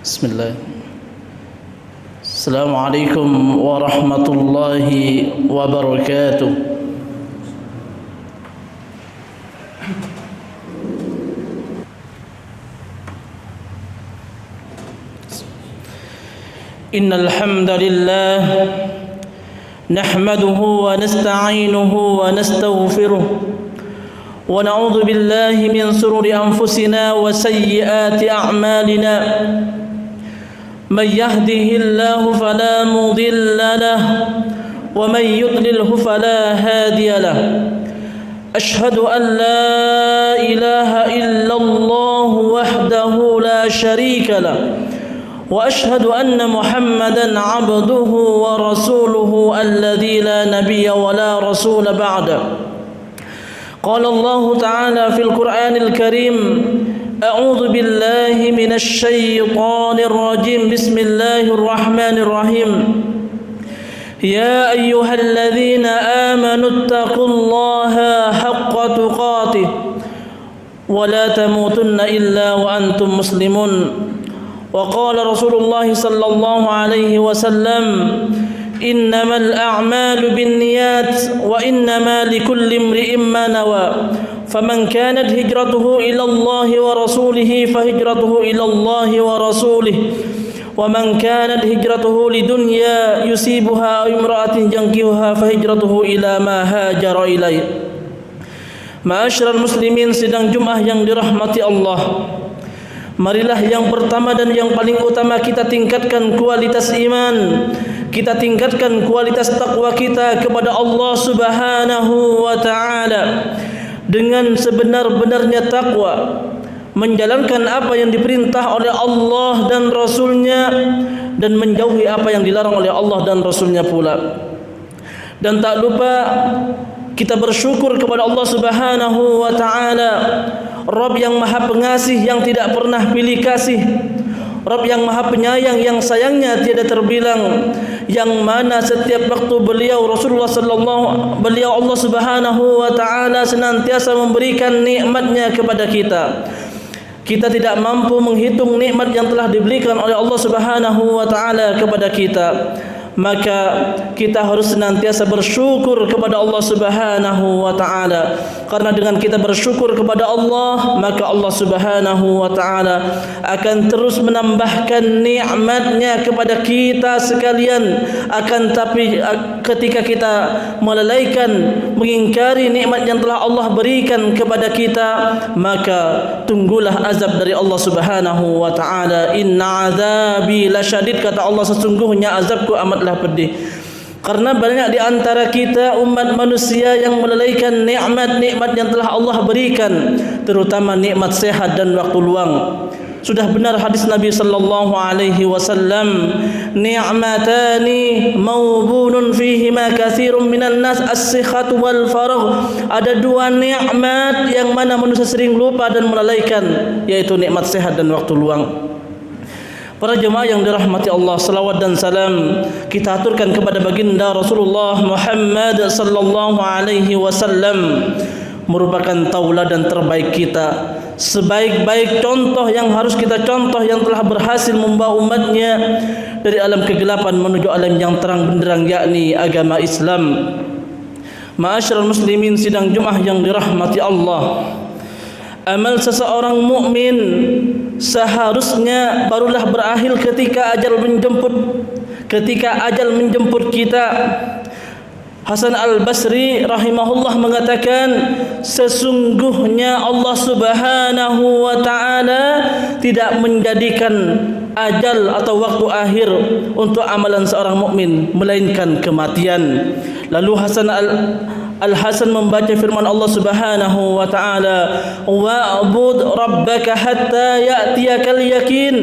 بسم الله. السلام عليكم ورحمة الله وبركاته. إن الحمد لله نحمده ونستعينه ونستغفره ونعوذ بالله من شرور أنفسنا وسيئات أعمالنا. من يهده الله فلا مضل له ومن يضلله فلا هادي له. أشهد أن لا إله إلا الله وحده لا شريك له وأشهد أن محمدا عبده ورسوله الذي لا نبي ولا رسول بعده. قال الله تعالى في القرآن الكريم: أعوذ بالله من الشيطان الرجيم. بسم الله الرحمن الرحيم. يا أيها الذين آمنوا اتقوا الله حق تقاته ولا تموتن إلا وأنتم مسلمون. وقال رسول الله صلى الله عليه وسلم: إنما الأعمال بالنيات وإنما لكل امرئ ما نوى. فمن كانت هجرته إلى الله ورسوله فهجرته إلى الله ورسوله ومن كانت هجرته لدنيا يصيبها أو امرأة ينكحها فهجرته إلى ما هاجر إليه. Ma'asyiral muslimin sidang Jumat yang dirahmati Allah, marilah yang pertama dan yang paling utama kita tingkatkan kualitas iman, kita tingkatkan kualitas takwa kita kepada Allah Subhanahu wa ta'ala dengan sebenar-benarnya takwa, menjalankan apa yang diperintah oleh Allah dan Rasulnya dan menjauhi apa yang dilarang oleh Allah dan Rasulnya pula. Dan tak lupa kita bersyukur kepada Allah Subhanahu wa ta'ala, Rabb yang maha pengasih yang tidak pernah pilih kasih, Rabb yang maha penyayang yang sayangnya tiada terbilang, yang mana setiap waktu beliau Allah Subhanahu wa ta'ala senantiasa memberikan nikmatnya kepada kita. Kita tidak mampu menghitung nikmat yang telah diberikan oleh Allah Subhanahu wa ta'ala kepada kita. Maka kita harus senantiasa bersyukur kepada Allah Subhanahu wa ta'ala. Karena dengan kita bersyukur kepada Allah, maka Allah Subhanahu wa ta'ala akan terus menambahkan nikmatnya kepada kita sekalian. Akan tapi ketika kita melalaikan, mengingkari nikmat yang telah Allah berikan kepada kita, maka tunggulah azab dari Allah Subhanahu wa ta'ala. Inna azabi lasyadid, kata Allah, sesungguhnya azabku amat pedih. Karena banyak di antara kita umat manusia yang melalaikan nikmat-nikmat yang telah Allah berikan, terutama nikmat sehat dan waktu luang. Sudah benar hadis Nabi sallallahu alaihi wasallam, ni'matani mawbunun fihima katsirun minan nas, as-sihhat wal faragh. Ada dua nikmat yang mana manusia sering lupa dan melalaikan, yaitu nikmat sehat dan waktu luang. Para jemaah yang dirahmati Allah, salawat dan salam kita aturkan kepada baginda Rasulullah Muhammad sallallahu alaihi wasallam, merupakan tauladan terbaik kita, sebaik-baik contoh yang harus kita contoh, yang telah berhasil membawa umatnya dari alam kegelapan menuju alam yang terang benderang, yakni agama Islam. Ma'asyiral muslimin sidang Jumat yang dirahmati Allah, amal seseorang mukmin seharusnya barulah berakhir ketika ajal menjemput. Ketika ajal menjemput kita, Hasan Al-Basri rahimahullah mengatakan, sesungguhnya Allah Subhanahu wa ta'ala tidak menjadikan ajal atau waktu akhir untuk amalan seorang mukmin melainkan kematian. Lalu Al-Hasan membaca firman Allah Subhanahu wa ta'ala, wa'bud rabbaka hatta ya'tiyakal yakin,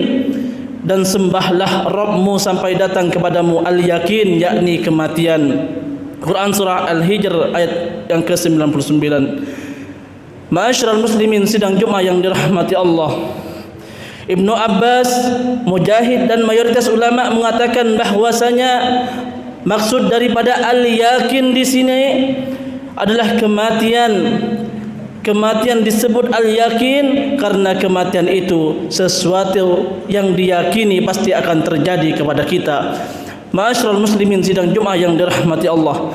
dan sembahlah Rabbmu sampai datang kepadamu al-yakin, yakni kematian. Quran surah Al-Hijr ayat yang ke-99. Ma'asyiral muslimin sidang Jumat yang dirahmati Allah, Ibnu Abbas, Mujahid dan mayoritas ulama mengatakan bahwasanya maksud daripada al-yakin di sini adalah kematian. Kematian disebut al-yakin karena kematian itu sesuatu yang diyakini pasti akan terjadi kepada kita. Ma'asyiral muslimin sidang Jumat yang dirahmati Allah.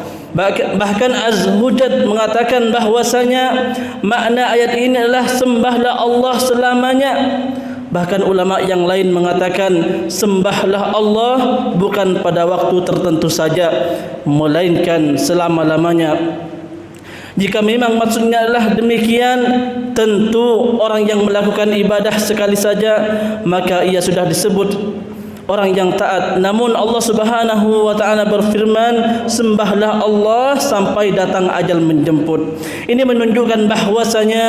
Bahkan Az-Hujjat mengatakan bahwasanya makna ayat ini adalah sembahlah Allah selamanya. Bahkan ulama yang lain mengatakan sembahlah Allah bukan pada waktu tertentu saja, melainkan selama-lamanya. Jika memang maksudnya adalah demikian, tentu orang yang melakukan ibadah sekali saja maka ia sudah disebut orang yang taat. Namun Allah Subhanahu wa taala berfirman, sembahlah Allah sampai datang ajal menjemput. Ini menunjukkan bahwasanya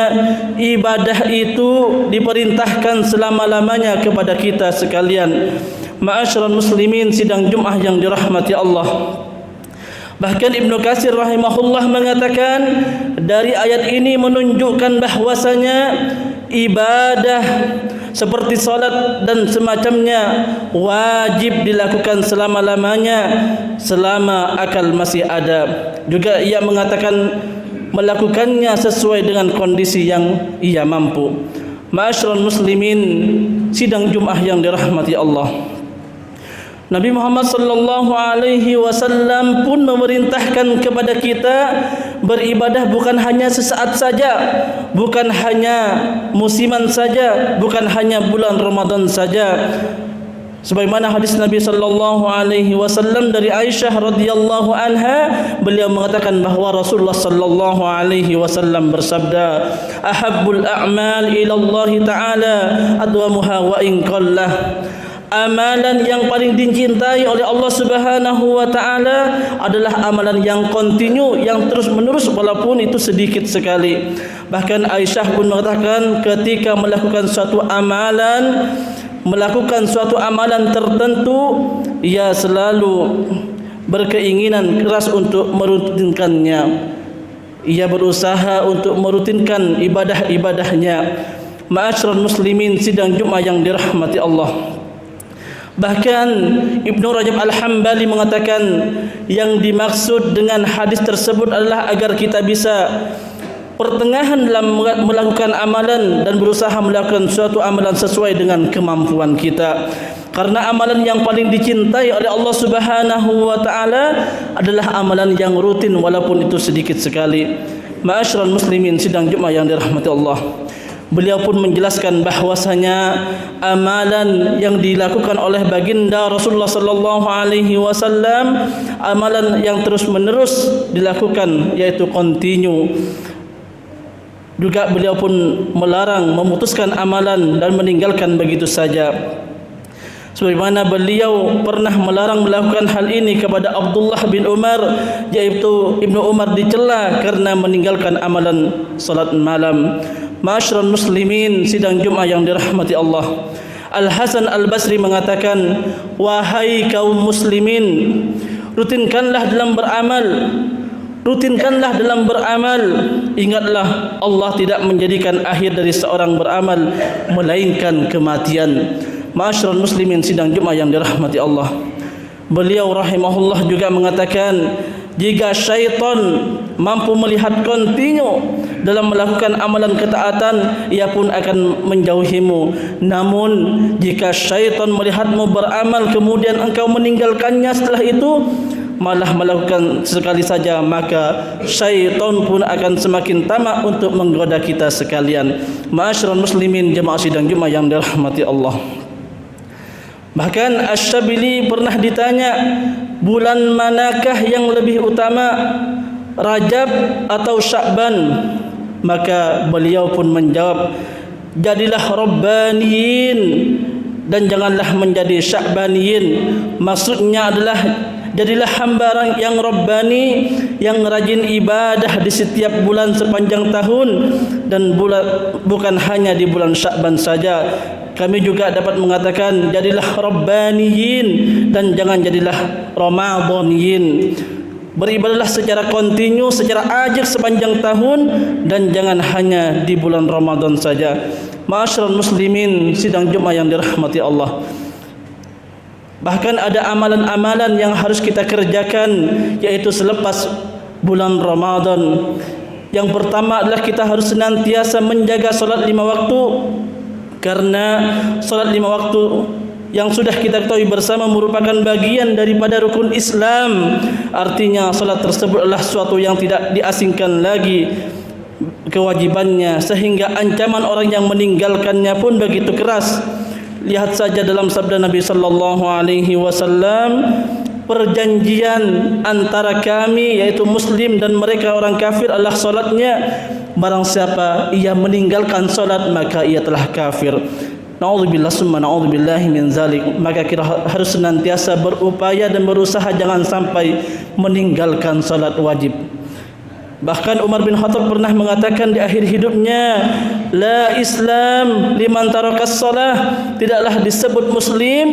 ibadah itu diperintahkan selama-lamanya kepada kita sekalian. Ma'asyiral muslimin sidang Jumat yang dirahmati Allah. Bahkan Ibnu Katsir rahimahullah mengatakan dari ayat ini menunjukkan bahwasanya ibadah seperti salat dan semacamnya wajib dilakukan selama-lamanya selama akal masih ada. Juga ia mengatakan melakukannya sesuai dengan kondisi yang ia mampu. Ma'asyiral muslimin sidang Jumat yang dirahmati Allah. Nabi Muhammad sallallahu alaihi wasallam pun memerintahkan kepada kita beribadah bukan hanya sesaat saja, bukan hanya musiman saja, bukan hanya bulan Ramadan saja. Sebagaimana hadis Nabi sallallahu alaihi wasallam dari Aisyah radhiyallahu anha, beliau mengatakan bahwa Rasulullah sallallahu alaihi wasallam bersabda, "Ahabbul a'mal ila Allah taala adwamuha wa in qallah." Amalan yang paling dicintai oleh Allah Subhanahu wa taala adalah amalan yang kontinu, yang terus-menerus walaupun itu sedikit sekali. Bahkan Aisyah pun mengatakan ketika melakukan suatu amalan tertentu, ia selalu berkeinginan keras untuk merutinkannya. Ia berusaha untuk merutinkan ibadah-ibadahnya. Ma'asyiral muslimin sidang Jumat yang dirahmati Allah. Bahkan Ibnu Rajab Al-Hambali mengatakan yang dimaksud dengan hadis tersebut adalah agar kita bisa pertengahan dalam melakukan amalan dan berusaha melakukan suatu amalan sesuai dengan kemampuan kita. Karena amalan yang paling dicintai oleh Allah Subhanahu wa taala adalah amalan yang rutin walaupun itu sedikit sekali. Ma'asyiral muslimin sidang Jumat yang dirahmati Allah. Beliau pun menjelaskan bahwasanya amalan yang dilakukan oleh baginda Rasulullah sallallahu alaihi wasallam amalan yang terus-menerus dilakukan, yaitu continue. Juga beliau pun melarang memutuskan amalan dan meninggalkan begitu saja. Sebagaimana beliau pernah melarang melakukan hal ini kepada Abdullah bin Umar, yaitu Ibnu Umar dicela karena meninggalkan amalan salat malam. Ma'asyiral muslimin sidang Jumat yang dirahmati Allah. Al-Hasan Al-Basri mengatakan, wahai kaum muslimin, rutinkanlah dalam beramal. Ingatlah Allah tidak menjadikan akhir dari seorang beramal melainkan kematian. Ma'asyiral muslimin sidang Jumat yang dirahmati Allah. Beliau rahimahullah juga mengatakan, jika syaitan mampu melihat kontinu dalam melakukan amalan ketaatan, ia pun akan menjauhimu. Namun jika syaitan melihatmu beramal kemudian engkau meninggalkannya setelah itu, malah melakukan sekali saja, maka syaitan pun akan semakin tamak untuk menggoda kita sekalian. Ma'asyiral muslimin jemaah sidang Jumat yang dirahmati Allah. Bahkan Asy-Syabili pernah ditanya, bulan manakah yang lebih utama, Rajab atau Sya'ban? Maka beliau pun menjawab, jadilah Rabbaniyin dan janganlah menjadi Sya'baniyin. Maksudnya adalah jadilah hamba yang Rabbani, yang rajin ibadah di setiap bulan sepanjang tahun, dan bukan hanya di bulan Sya'ban saja. Kami juga dapat mengatakan jadilah Rabbaniyin dan jangan jadilah Ramadhaniyin. Beribadahlah secara kontinu, secara ajak sepanjang tahun, dan jangan hanya di bulan Ramadan saja. Ma'asyiral muslimin sidang Jumat yang dirahmati Allah. Bahkan ada amalan-amalan yang harus kita kerjakan, yaitu selepas bulan Ramadan. Yang pertama adalah kita harus senantiasa menjaga solat 5 waktu, karena solat 5 waktu yang sudah kita ketahui bersama merupakan bagian daripada rukun Islam. Artinya solat tersebut adalah suatu yang tidak diasingkan lagi kewajibannya, sehingga ancaman orang yang meninggalkannya pun begitu keras. Lihat saja dalam sabda Nabi sallallahu alaihi wasallam, perjanjian antara kami yaitu muslim dan mereka orang kafir adalah solatnya. Barang siapa ia meninggalkan solat maka ia telah kafir. Na'udzubillah summa na'udzubillahi min zalik. Maka kita harus senantiasa berupaya dan berusaha jangan sampai meninggalkan solat wajib. Bahkan Umar bin Khattab pernah mengatakan di akhir hidupnya, la Islam liman tarakas salah, tidaklah disebut muslim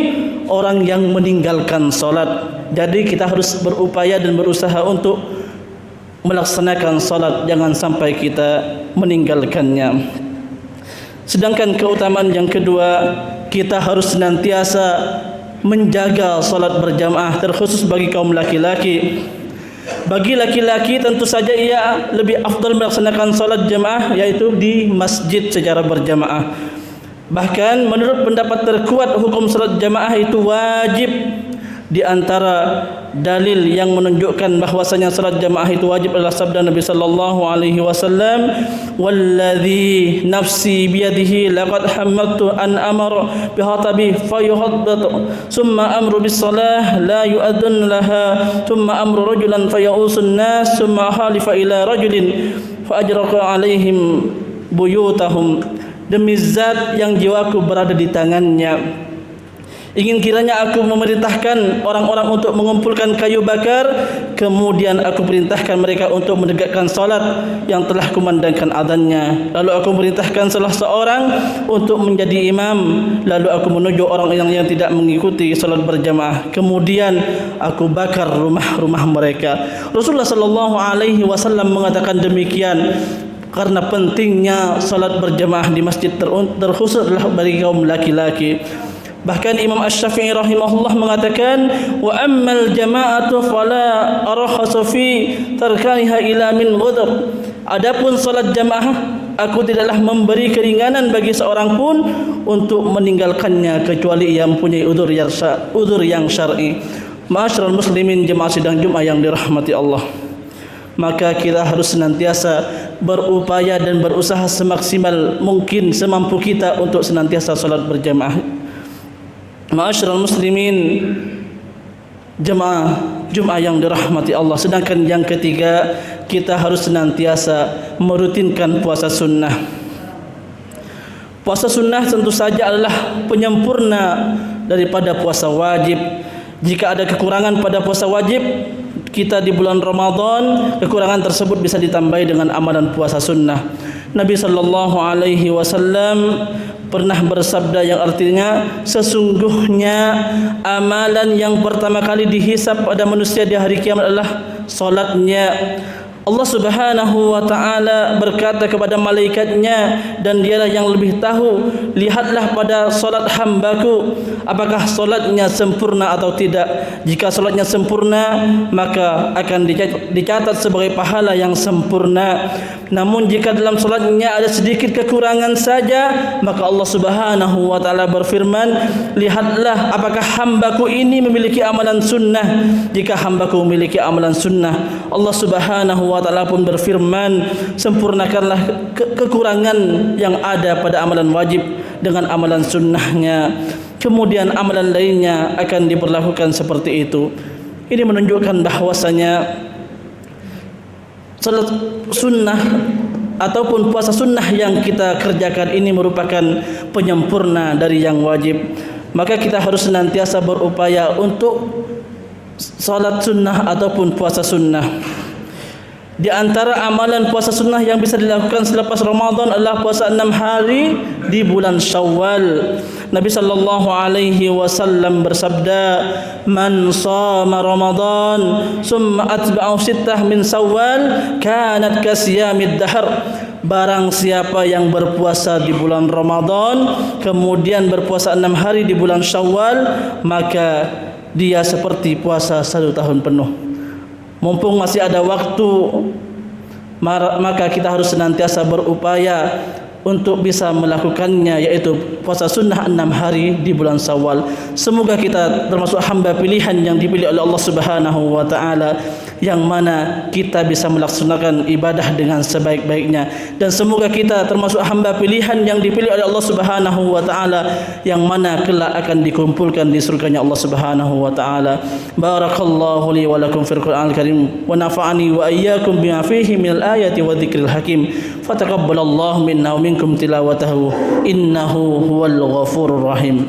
orang yang meninggalkan salat. Jadi kita harus berupaya dan berusaha untuk melaksanakan salat, jangan sampai kita meninggalkannya. Sedangkan keutamaan yang kedua, kita harus senantiasa menjaga salat berjamaah, terkhusus bagi kaum laki-laki. Bagi laki-laki tentu saja ia lebih afdal melaksanakan salat jamaah, yaitu di masjid secara berjamaah. Bahkan menurut pendapat terkuat, hukum salat jamaah itu wajib. Di antara dalil yang menunjukkan bahwasanya salat jamaah itu wajib adalah sabda Nabi sallallahu alaihi wasallam, "Walladzi nafsi biyadihi laqad hammaltu an amara bihatabi fayuhaddat summa amru bis salah la yu'adun laha summa amru rajulan fayausun nas summa halifa ila rajulin fa ajraqa alaihim buyutahum." Demi zat yang jiwaku berada di tangannya, ingin kiranya aku memerintahkan orang-orang untuk mengumpulkan kayu bakar, kemudian aku perintahkan mereka untuk menegakkan salat yang telah kumandangkan adhannya. Lalu aku perintahkan salah seorang untuk menjadi imam, lalu aku menuju orang yang tidak mengikuti salat berjamaah, kemudian aku bakar rumah-rumah mereka. Rasulullah sallallahu alaihi wasallam mengatakan demikian karena pentingnya salat berjamaah di masjid, terkhusus adalah bagi kaum laki-laki. Bahkan Imam Asy-Syafi'i rahimahullah mengatakan, wa ammal jama'atu fala arhasu fi tarkaniha ila min ghadab. Adapun salat jamaah, aku tidaklah memberi keringanan bagi seorang pun untuk meninggalkannya kecuali ia mempunyai udzur yang syar'i. Ma'asyiral muslimin, jemaah sidang Jumat yang dirahmati Allah, maka kita harus senantiasa berupaya dan berusaha semaksimal mungkin semampu kita untuk senantiasa salat berjamaah. Ma'asyiral muslimin, jemaah Jumat yang dirahmati Allah. Sedangkan yang ketiga, kita harus senantiasa merutinkan puasa sunnah. Puasa sunnah tentu saja adalah penyempurna daripada puasa wajib. Jika ada kekurangan pada puasa wajib kita di bulan Ramadan, kekurangan tersebut bisa ditambahi dengan amalan puasa sunnah. Nabi sallallahu alaihi wasallam pernah bersabda yang artinya, sesungguhnya amalan yang pertama kali dihisab pada manusia di hari kiamat adalah salatnya. Allah Subhanahu wa taala berkata kepada malaikatnya, dan dialah yang lebih tahu, lihatlah pada salat hambaku apakah salatnya sempurna atau tidak. Jika salatnya sempurna maka akan dicatat sebagai pahala yang sempurna. Namun jika dalam salatnya ada sedikit kekurangan saja, maka Allah Subhanahu wa taala berfirman, lihatlah apakah hambaku ini memiliki amalan sunnah. Jika hambaku memiliki amalan sunnah, Allah Subhanahu wa taala pun berfirman, sempurnakanlah kekurangan yang ada pada amalan wajib dengan amalan sunnahnya, kemudian amalan lainnya akan diperlakukan seperti itu. Ini menunjukkan bahwasanya salat sunnah ataupun puasa sunnah yang kita kerjakan ini merupakan penyempurna dari yang wajib. Maka kita harus senantiasa berupaya untuk salat sunnah ataupun puasa sunnah. Di antara amalan puasa sunnah yang bisa dilakukan selepas Ramadan adalah puasa 6 hari di bulan Syawal. Nabi sallallahu alaihi wasallam bersabda, "Man shama Ramadan summa atba'ahu sittah min Syawal kanat kasiyamid dahr." Barang siapa yang berpuasa di bulan Ramadan kemudian berpuasa 6 hari di bulan Syawal, maka dia seperti puasa 1 tahun penuh. Mumpung masih ada waktu maka kita harus senantiasa berupaya untuk bisa melakukannya, yaitu puasa sunnah 6 hari di bulan Syawal. Semoga kita termasuk hamba pilihan yang dipilih oleh Allah Subhanahu wa taala, yang mana kita bisa melaksanakan ibadah dengan sebaik-baiknya, dan semoga kita termasuk hamba pilihan yang dipilih oleh Allah Subhanahu wa taala, yang mana kelak akan dikumpulkan di surganya Allah Subhanahu wa taala. Barakallahu li wa lakum fil Qur'anil Karim wa nafa'ani wa iyyakum bima fihi minal ayati wa dzikril hakim. Fataqabbalallahu minna wa minkum tilawatahu innahu huwal ghafurur rahim.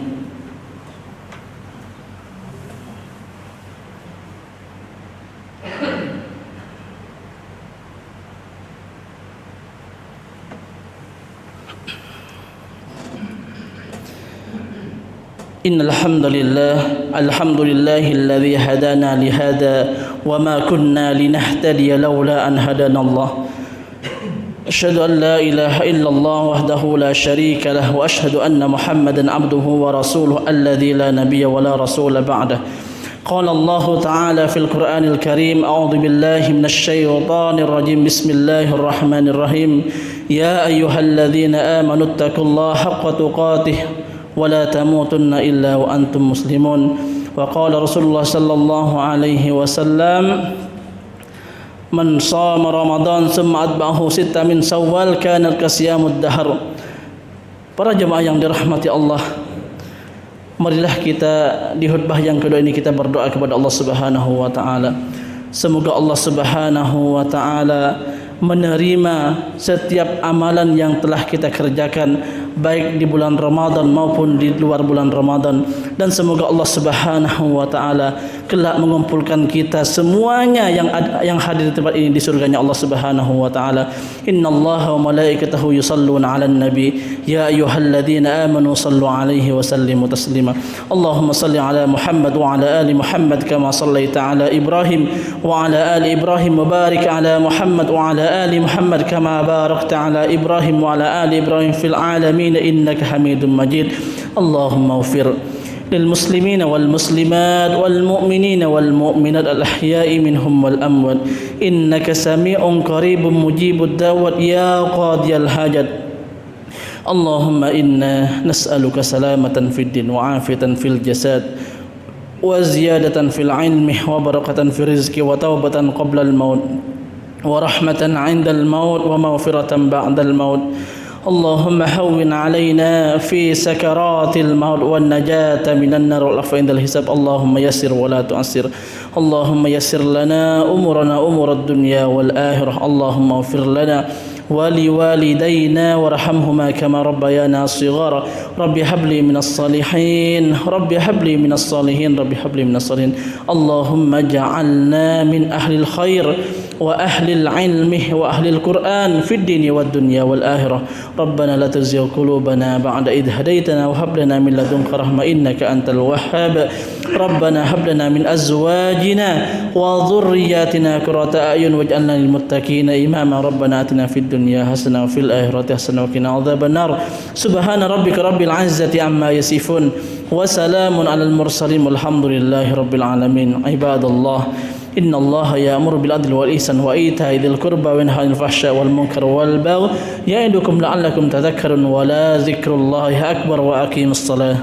Innal hamdalillah, alhamdulillahilladzi hadana li hada wa ma kunna linahtadiya laula an hadanallah. Asyhadu an la ilaha illallah wahdahu la syarika lah wa asyhadu anna Muhammadan abduhu wa rasuluhu alladzi la nabiyya wa la rasula ba'dah. Qala Allah ta'ala fil Qur'anil Karim, a'udzu billahi minasy syaithanir rajim. Bismillahirrahmanirrahim. Ya ayyuhalladzina amanu taqullaha haqqa tuqatih wa la tamutunna illa wa antum muslimun. Wa qala Rasulullah sallallahu alaihi wasallam, man shama Ramadan summa atba'ahu sitta min Syawal kana kasiyamud dahr. Para jemaah yang dirahmati Allah, marilah kita di khutbah yang kedua ini kita berdoa kepada Allah Subhanahu wa taala. Semoga Allah Subhanahu wa taala menerima setiap amalan yang telah kita kerjakan, baik di bulan Ramadan maupun di luar bulan Ramadan, dan semoga Allah Subhanahu wa taala kelak mengumpulkan kita semuanya yang hadir di tempat ini di surganya Allah Subhanahu wa taala. Innallaha wa malaikatahu yusalluna 'alan nabi ya ayyuhalladzina amanu sallu 'alaihi wa sallimu taslima. Allahumma salli 'ala Muhammad wa 'ala ali Muhammad kama sallaita 'ala Ibrahim wa 'ala ali Ibrahim wa barik 'ala Muhammad wa 'ala ali Muhammad kama barakta 'ala Ibrahim wa 'ala ali Ibrahim fil 'alamin innaka Hamidum Majid. Allahumma ighfir للمسلمين والمسلمات والمؤمنين والمؤمنات الأحياء منهم والأموات إنك سميع قريب مجيب الدعوات يا قاضي الحاجات. اللهم إنا نسألك سلامة في الدين وعافية في الجسد وزيادة في العلم وبركة في الرزق وتوبة قبل الموت ورحمة عند الموت ومغفرة بعد الموت. اللهم هون علينا في سكرات الموت والنجاة من النار والعفو عند الحساب. اللهم يسر ولا تعسر. اللهم يسر لنا أمورنا أمور الدنيا والآخرة. اللهم اغفر لنا ولوالدينا وارحمهما كما ربيانا صغارا. رب هب لي من الصالحين رب هب لي من الصالحين رب هب لي من الصالحين. اللهم اجعلنا من أهل الخير وأهل العلم وأهل القرآن في الدين والدنيا والآخرة. ربنا لا تزغ قلوبنا بعد إذ هديتنا وهب لنا من لدنك رحمة إنك أنت الوهاب. ربنا هب لنا من أزواجنا وذرياتنا قرة أعين واجعلنا للمتقين إماما. ربنا آتنا في الدنيا حسنة وفي الآخرة حسنة وقنا عذاب النار. سبحان ربك رب العزة عما يصفون وسلام على المرسلين والحمد لله رب العالمين. عباد الله، إن الله يأمر بالعدل والإحسان وإيتاء ذي القربى وينهى عن الفحشاء والمنكر والبغي يعظكم لعلكم تذكرون. ولا ذكر الله أكبر وأقيموا الصلاة.